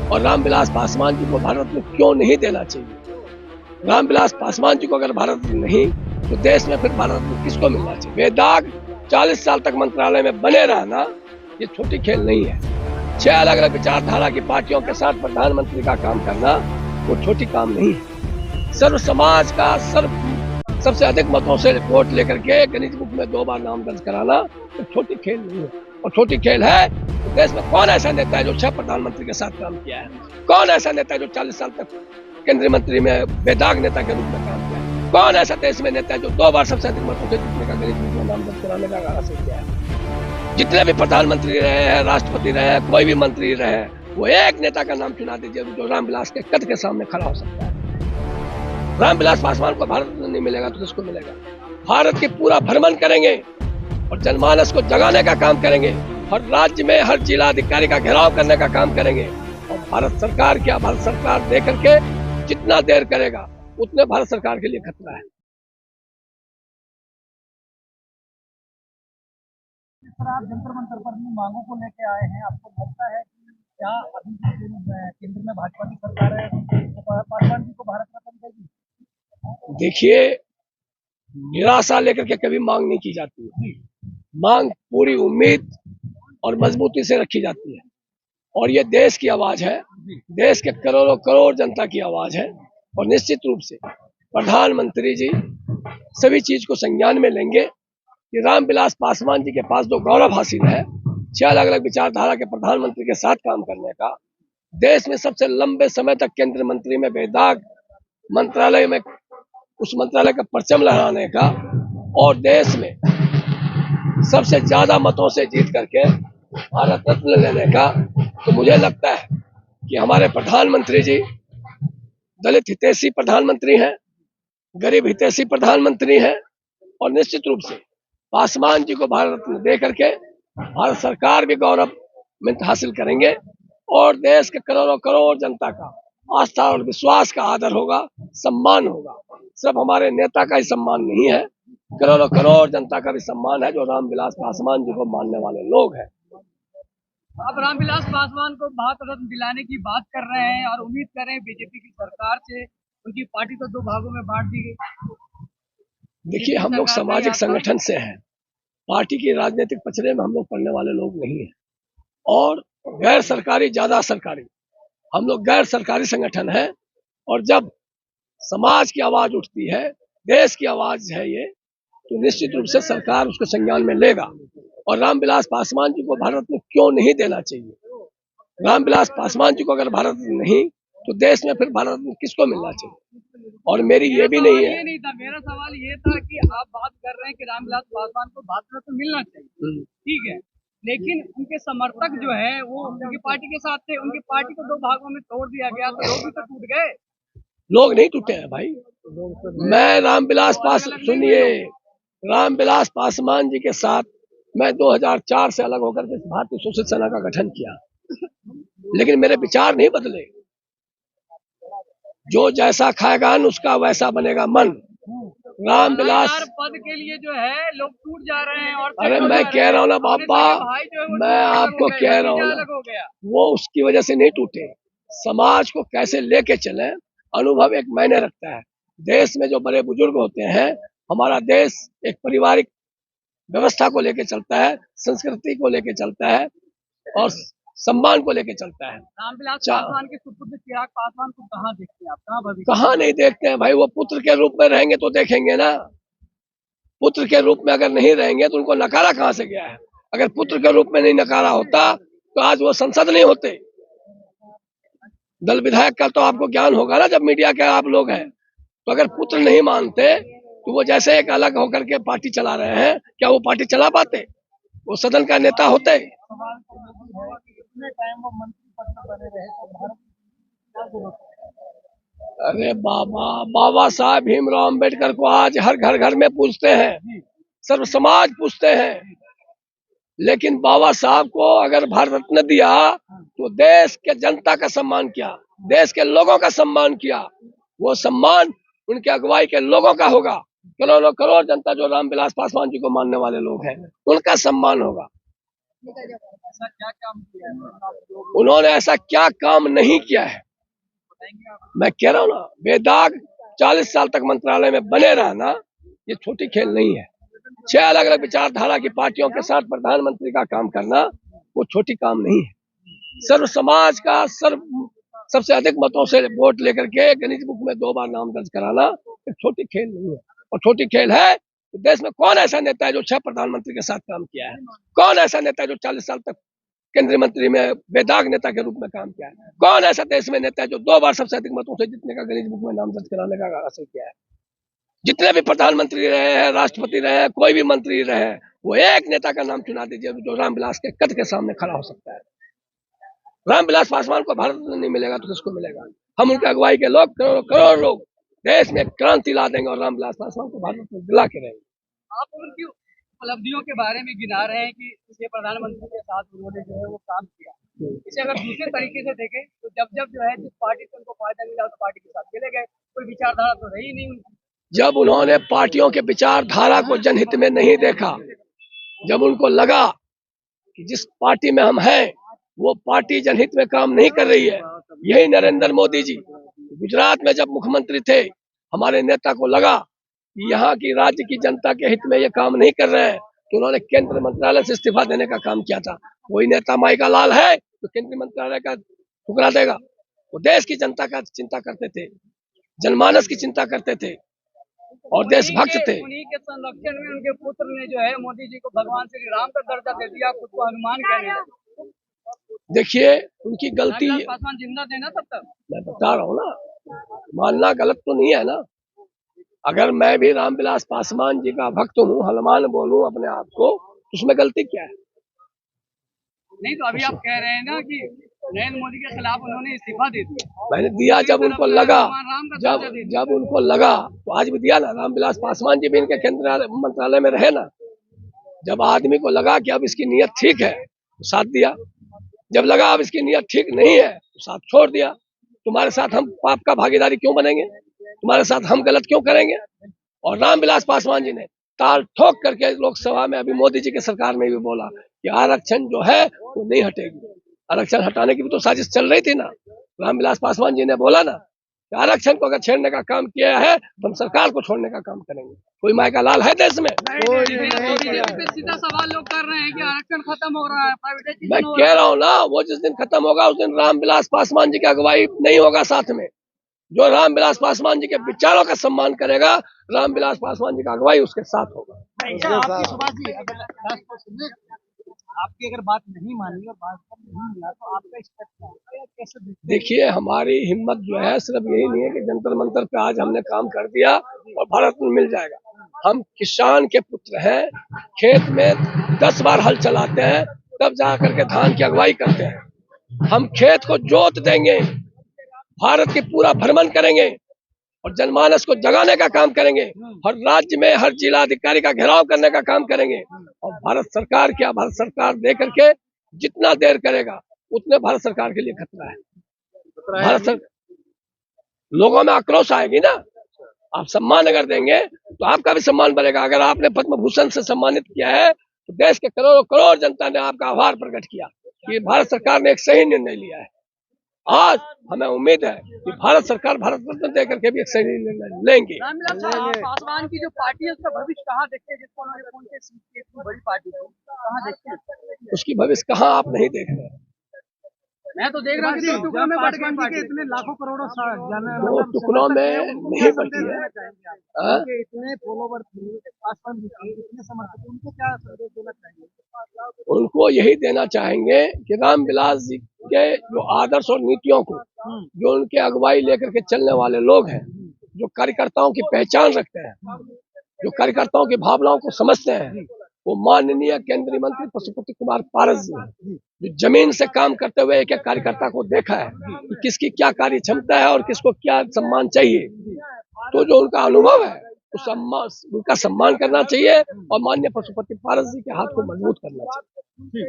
और रामविलास पासवान जी को भारत में क्यों नहीं देना चाहिए। रामविलास पासवान जी को अगर भारत में नहीं तो देश में फिर भारत में किसको मिलना चाहिए। बेदाग 40 साल तक मंत्रालय में बने रहना ये छोटी खेल नहीं है। 6 अलग अलग विचारधारा की पार्टियों के साथ प्रधानमंत्री का काम करना वो छोटी काम नहीं है। सर्व समाज का सबसे अधिक मतों से वोट लेकर के गणित बुक में 2 बार नाम दर्ज कराना तो छोटी खेल नहीं है। और छोटी खेल है तो देश में कौन ऐसा नेता है जो 6 प्रधानमंत्री के साथ काम किया है। कौन ऐसा नेता है जो 40 साल तक केंद्रीय मंत्री में बेदाग नेता के रूप में काम किया है। कौन ऐसा देश में नेता है जो 2 बार सबसे अधिक मतों से जीतने का गणित बुक में नाम दर्ज कराने का हासिल किया है। जितने भी प्रधानमंत्री रहे हैं, राष्ट्रपति रहे हैं, कोई भी मंत्री रहे, वो एक नेता का नाम चुना दीजिए जो रामविलास के कद के सामने खड़ा हो सकता है। रामविलास पासवान को भारत में नहीं मिलेगा तो किसको मिलेगा। भारत की पूरा भ्रमण करेंगे और जनमानस को जगाने का काम करेंगे। हर राज्य में हर जिला अधिकारी का घेराव करने का काम करेंगे। और भारत सरकार दे करके जितना देर करेगा उतने भारत सरकार के लिए खतरा है। आप जंतर मंतर पर अपनी मांगों को लेके आए हैं, आपको लगता है कि क्या अभी केंद्र में भाजपा की सरकार है तो पासवान जी को भारत रत्न देगी? देखिए, निराशा लेकर के कभी मांग नहीं की जाती है। मांग पूरी उम्मीद और मजबूती से रखी जाती है। और ये देश की आवाज है, देश के करोड़ों करोड़ जनता की आवाज है। और निश्चित रूप से प्रधानमंत्री जी सभी चीज को संज्ञान में लेंगे कि रामविलास पासवान जी के पास जो गौरव हासिल है 6 अलग अलग विचारधारा के प्रधानमंत्री के साथ काम करने का, देश में सबसे लंबे समय तक केंद्रीय मंत्री में बेदाग मंत्रालय में उस मंत्रालय का परचम लहराने का और देश में सबसे ज्यादा मतों से जीत करके भारत रत्न लेने का, तो मुझे लगता है कि हमारे प्रधानमंत्री जी दलित हितैषी प्रधानमंत्री हैं, गरीब हितैषी प्रधानमंत्री हैं। और निश्चित रूप से पासवान जी को भारत रत्न दे करके भारत सरकार भी गौरव हासिल करेंगे और देश के करोड़ों करोड़ जनता का आस्था और विश्वास का आदर होगा, सम्मान होगा। सिर्फ हमारे नेता का ही सम्मान नहीं है, करोड़ों करोड़ जनता का भी सम्मान है जो रामविलास पासवान जी को मानने वाले लोग हैं। आप रामविलास पासवान को भारत रत्न दिलाने की बात कर रहे हैं और उम्मीद कर रहे हैं बीजेपी की सरकार से। उनकी पार्टी तो 2 भागों में बांट दी गई। देखिए, हम लोग सामाजिक संगठन से हैं, पार्टी की राजनीतिक पचड़े में हम लोग पढ़ने वाले लोग नहीं है। और गैर सरकारी ज्यादा सरकारी, हम लोग गैर सरकारी संगठन है। और जब समाज की आवाज उठती है, देश की आवाज है ये, तो निश्चित रूप से सरकार उसको संज्ञान में लेगा। और रामविलास पासवान जी को भारत में क्यों नहीं देना चाहिए। रामविलास पासवान जी को अगर भारत में नहीं तो देश में फिर भारत में किसको मिलना चाहिए। और मेरी ये भी नहीं है, मेरा सवाल ये था कि आप बात कर रहे हैं कि रामविलास पासवान को भारत रत्न मिलना चाहिए, ठीक है, लेकिन उनके समर्थक जो है वो उनकी पार्टी के साथ थे। उनकी पार्टी को 2 भागों में तोड़ दिया गया तो लोग भी तो टूट गए। लोग नहीं टूटे हैं भाई। मैं सुनिए, रामविलास पासवान जी के साथ मैं 2004 से अलग होकर के भारतीय शोषित सेना का गठन किया, लेकिन मेरे विचार नहीं बदले। जो जैसा खाएगा अन्न उसका वैसा बनेगा मन। रामविलास पद के लिए जो है लोग टूट जा रहे हैं। और अरे मैं कह रहा हूँ ना बाबा, मैं आपको कह रहा हूँ ना, वो उसकी वजह से नहीं टूटे। समाज को कैसे लेके चले अनुभव एक मायने रखता है। देश में जो बड़े बुजुर्ग होते हैं, हमारा देश एक पारिवारिक व्यवस्था को लेके चलता है, संस्कृति को लेके चलता है और सम्मान को लेके चलता है। रामविलास पासवान के सुपुत्र चिराग पासवान को कहाँ देखते हैं आप? कहाँ नहीं देखते हैं भाई। वो पुत्र के रूप में रहेंगे तो देखेंगे ना। पुत्र के रूप में अगर नहीं रहेंगे तो उनको नकारा कहाँ से गया है। अगर पुत्र के रूप में नहीं नकारा होता तो आज वो संसद नहीं होते। दल विधायक का तो आपको ज्ञान होगा ना, जब मीडिया के आप लोग हैं। तो अगर पुत्र नहीं मानते तो वो जैसे एक अलग होकर के पार्टी चला रहे हैं, क्या वो पार्टी चला पाते? वो सदन का नेता होते? अरे बाबा साहब भीमराव अम्बेडकर को आज हर घर में पूछते हैं, सर्व समाज पूछते हैं। लेकिन बाबा साहब को अगर भारत रत्न दिया तो देश के जनता का सम्मान किया, देश के लोगों का सम्मान किया। वो सम्मान उनके अगुवाई के लोगों का होगा। करोड़ों करोड़ जनता जो रामविलास पासवान जी को मानने वाले लोग हैं, उनका सम्मान होगा। ऐसा क्या काम किया है आप लोग उन्होंने ऐसा क्या काम नहीं किया है? बताएंगे आप? मैं कह रहा हूँ ना, बेदाग 40 साल तक मंत्रालय में बने रहना ये छोटी खेल नहीं है। 6 अलग अलग विचारधारा की पार्टियों के साथ प्रधानमंत्री का काम करना वो छोटी काम नहीं है। सर्व समाज का सबसे अधिक मतों से वोट लेकर के गणित बुक में 2 बार नाम दर्ज कराना एक छोटी खेल नहीं है। और छोटी खेल है तो देश में कौन ऐसा नेता है जो 6 प्रधानमंत्री के साथ काम किया है? कौन ऐसा नेता है जो 40 साल तक केंद्रीय मंत्री में बेदाग नेता के रूप में काम किया है? कौन ऐसा देश में नेता है जो 2 बार सबसे अधिक मतों से जीतने का गणित बुक में नाम दर्ज कराने का हासिल किया है? जितने भी प्रधानमंत्री रहे हैं, राष्ट्रपति रहे हैं, कोई भी मंत्री रहे हैं, वो एक नेता का नाम चुना दीजिए जो रामविलास के कद के सामने खड़ा हो सकता है। रामविलास पासवान को भारत रत्न नहीं मिलेगा तो किसको मिलेगा? हम उनकी अगुवाई के लोग करोड़ करोड़ लोग देश में क्रांति ला देंगे और रामविलास पासवान को भारत रत्न दिला के रहेंगे। आप उनकी उपलब्धियों के बारे में गिना रहे हैं कि इसे प्रधानमंत्री के साथ उन्होंने जो है वो काम किया। इसे अगर दूसरे तरीके से देखें तो जब जो है जिस पार्टी से उनको फायदा मिला उस पार्टी के साथ चले गए, कोई विचारधारा तो रही नहीं उनकी। जब उन्होंने पार्टियों के विचारधारा को जनहित में नहीं देखा, जब उनको लगा कि जिस पार्टी में हम हैं वो पार्टी जनहित में काम नहीं कर रही है, यही नरेंद्र मोदी जी गुजरात में जब मुख्यमंत्री थे, हमारे नेता को लगा कि यहाँ की राज्य की जनता के हित में ये काम नहीं कर रहे हैं, तो उन्होंने केंद्र मंत्रालय से इस्तीफा देने का काम किया था। कोई नेता माई का लाल है तो केंद्रीय मंत्रालय का ठुकरा देगा? वो देश की जनता का चिंता करते थे, जनमानस की चिंता करते थे और देशभक्त थे। उन्हीं के संरक्षण में उनके पुत्र ने जो है मोदी जी को भगवान श्री राम का दर्जा दे दिया, खुद को हनुमान कहने लगे। देखिए उनकी गलती, पासवान जिंदा देना तब तक मैं बता रहा हूँ ना, मानना गलत तो नहीं है ना। अगर मैं भी रामविलास पासवान जी का भक्त हूँ, हनुमान बोलूं अपने आप को, तो उसमें गलती क्या है? नहीं तो अभी आप कह रहे हैं ना कि नरेंद्र मोदी के खिलाफ उन्होंने इस्तीफा दे दिया। मैंने दिया जब उनको लगा, जब उनको लगा तो आज भी दिया ना। रामविलास पासवान जी भी इनके केंद्रीय मंत्रालय में रहे ना। जब आदमी को लगा कि अब इसकी नीयत ठीक है तो साथ दिया, जब लगा अब इसकी नीयत ठीक नहीं है तो साथ छोड़ दिया। तुम्हारे साथ हम पाप का भागीदारी क्यों बनेंगे? तुम्हारे साथ हम गलत क्यों करेंगे? और रामविलास पासवान जी ने ताल ठोक करके लोकसभा में अभी मोदी जी की सरकार में भी बोला कि आरक्षण जो है वो नहीं हटेगी। आरक्षण हटाने की भी तो साजिश चल रही थी ना। रामविलास पासवान जी ने बोला ना कि आरक्षण को अगर छेड़ने का काम किया है तो हम सरकार को छोड़ने का काम करेंगे। कोई माय का लाल है देश में? सीधा सवाल लोग कर रहे हैं कि आरक्षण खत्म हो रहा है, प्राइवेटाइजेशन। मैं कह रहा हूँ ना, वो जिस दिन खत्म होगा उस दिन रामविलास पासवान जी की अगुवाई नहीं होगा साथ में। जो रामविलास पासवान जी के विचारों का सम्मान करेगा, रामविलास पासवान जी का अगुवाई उसके साथ होगा। आपकी अगर बात नहीं मानी और बात नहीं मिला तो आपका स्टेप क्या है, कैसे? देखिए हमारी हिम्मत जो है सिर्फ यही नहीं है कि जंतर मंतर पे आज हमने काम कर दिया और भारत में मिल जाएगा। हम किसान के पुत्र हैं, खेत में 10 बार हल चलाते हैं तब जा करके धान की अगुवाई करते हैं। हम खेत को जोत देंगे, भारत की पूरा भ्रमण करेंगे और जनमानस को जगाने का काम करेंगे। हर राज्य में हर जिला अधिकारी का घेराव करने का काम करेंगे। और भारत सरकार क्या, भारत सरकार दे करके जितना देर करेगा उतने भारत सरकार के लिए खतरा है। भारत सरकार, लोगों में आक्रोश आएगी ना। आप सम्मान अगर देंगे तो आपका भी सम्मान बढ़ेगा। अगर आपने पद्म भूषण से सम्मानित किया है तो देश के करोड़ों करोड़ जनता ने आपका आभार प्रकट किया कि भारत सरकार ने एक सही निर्णय लिया है। आज हमें उम्मीद है कि भारत सरकार भारत रत्न देकर के भी एक सही निर्णय लेंगे। पासवान की जो पार्टी है उसका भविष्य कहाँ देखते हैं? जिसको उन्होंने कौन से सीट की इतनी बड़ी पार्टी है, कहाँ देखते हैं उसकी भविष्य कहाँ आप नहीं देख रहे हैं? मैं तो देख रहा हूँ कि टुकड़ों में बढ़ गई, इतने लाखों करोड़ों दो टुकड़ों में नहीं बढ़ी है। इतने फॉलोवर पासवान इतने समर्थक, उनको क्या संदेश देना चाहिए? उनको यही देना चाहेंगे कि रामविलास जी के जो आदर्श और नीतियों को, जो उनके अगुवाई लेकर के चलने वाले लोग हैं, जो कार्यकर्ताओं की पहचान रखते हैं, जो कार्यकर्ताओं की भावनाओं को समझते हैं, वो माननीय केंद्रीय मंत्री पशुपति कुमार पारस जी हैं, जो जमीन से काम करते हुए एक एक कार्यकर्ता को देखा है कि किसकी क्या कार्य क्षमता है और किसको क्या सम्मान चाहिए। तो जो उनका अनुभव है उनका सम्मान करना चाहिए और माननीय पशुपति पारस जी के हाथ को मजबूत करना चाहिए।